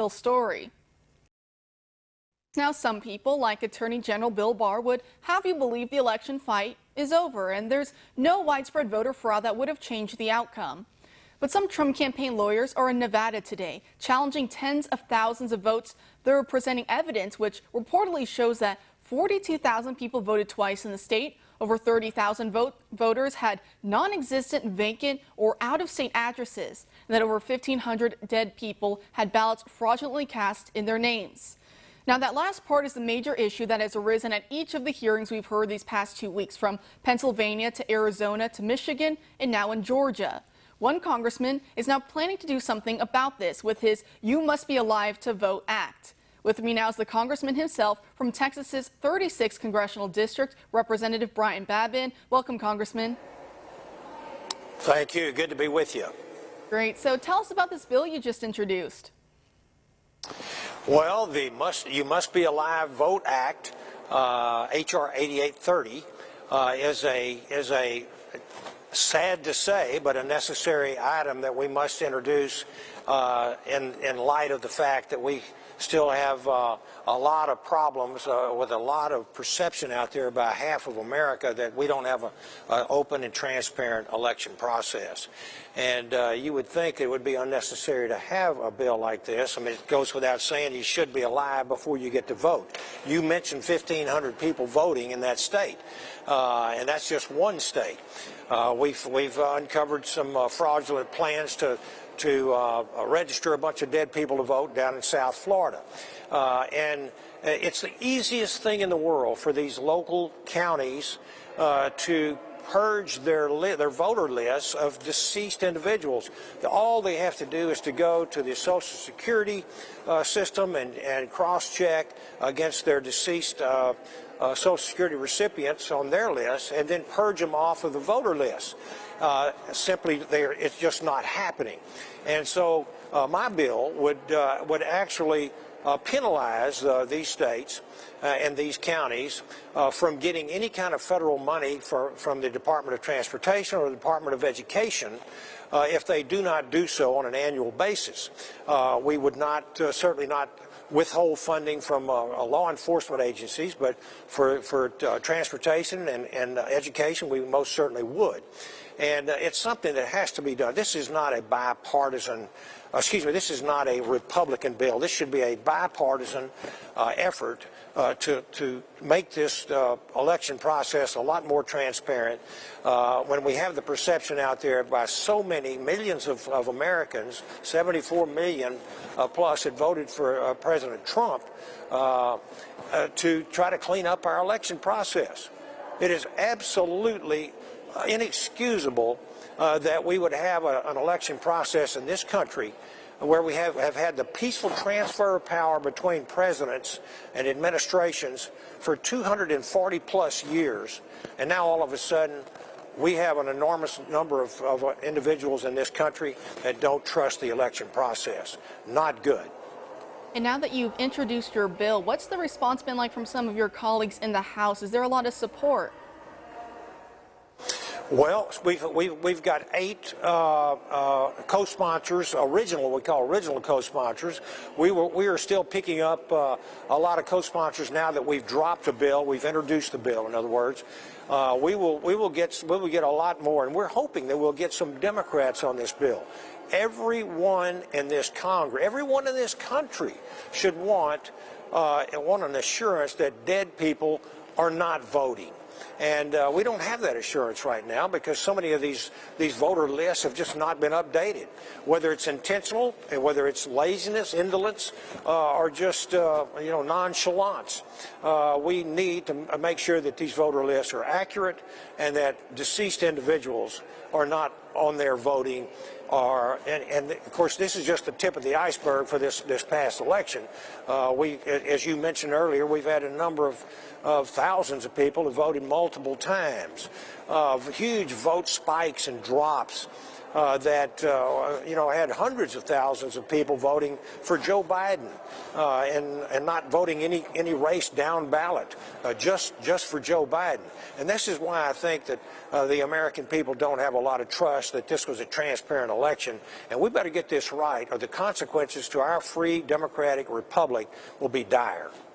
Story. Now, some people, like Attorney General Bill Barr, would have you believe the election fight is over and there's no widespread voter fraud that would have changed the outcome. But some Trump campaign lawyers are in Nevada today, challenging tens of thousands of votes. They're presenting evidence which reportedly shows that 42,000 people voted twice in the state. Over 30,000 voters had non-existent, vacant, or out-of-state addresses, and that over 1,500 dead people had ballots fraudulently cast in their names. Now, that last part is the major issue that has arisen at each of the hearings we've heard these past 2 weeks, from Pennsylvania to Arizona to Michigan and now in Georgia. One congressman is now planning to do something about this with his You Must Be Alive to Vote Act. With me now is the congressman himself from Texas's 36th congressional district, Representative Babin. Welcome, Congressman. Thank you. Good to be with you. Great. So tell us about this bill you just introduced. Well, the You Must Be Alive Vote Act, H.R. 8830, is a sad to say, but a necessary item that we must introduce in light of the fact that we still have a lot of problems with a lot of perception out there by half of America that we don't have an open and transparent election process. And you would think it would be unnecessary to have a bill like this. I mean, it goes without saying you should be alive before you get to vote. You mentioned 1,500 people voting in that state, and that's just one state. We've uncovered some fraudulent plans to register a bunch of dead people to vote down in South Florida. And it's the easiest thing in the world for these local counties to purge their voter lists of deceased individuals. All they have to do is to go to the Social Security system and cross-check against their deceased Social Security recipients on their list and then purge them off of the voter list. Simply, it's just not happening. And so my bill would actually penalize these states and these counties from getting any kind of federal money from the Department of Transportation or the Department of Education if they do not do so on an annual basis. We would not, certainly not withhold funding from law enforcement agencies, but for transportation and education, we most certainly would. And it's something that has to be done. This is not a bipartisan, this is not a Republican bill. This should be a bipartisan effort to make this election process a lot more transparent. When we have the perception out there by so many millions of Americans, 74 million plus had voted for President Trump, to try to clean up our election process. It is absolutely inexcusable that we would have an election process in this country where we have had the peaceful transfer of power between presidents and administrations for 240 plus years, and now all of a sudden we have an enormous number of individuals in this country that don't trust the election process. Not good. And now that you've introduced your bill, what's the response been like from some of your colleagues in the House? Is there a lot of support? Well, we've got 8 co-sponsors, we call original co-sponsors. We are still picking up a lot of co-sponsors now that we've dropped the bill. We've introduced the bill, in other words. We will get a lot more, and we're hoping that we'll get some Democrats on this bill. Everyone in this Congress, everyone in this country should want an assurance that dead people are not voting. And we don't have that assurance right now because so many of these voter lists have just not been updated. Whether it's intentional, and whether it's laziness, indolence, or just nonchalance, we need to make sure that these voter lists are accurate and that deceased individuals are not on there voting. And of course, this is just the tip of the iceberg for this past election. As you mentioned earlier, we've had a number of thousands of people who voted multiple times, huge vote spikes and drops. that had hundreds of thousands of people voting for Joe Biden and not voting any race down ballot, just for Joe Biden. And this is why I think that the American people don't have a lot of trust that this was a transparent election. And we better get this right, or the consequences to our free democratic republic will be dire.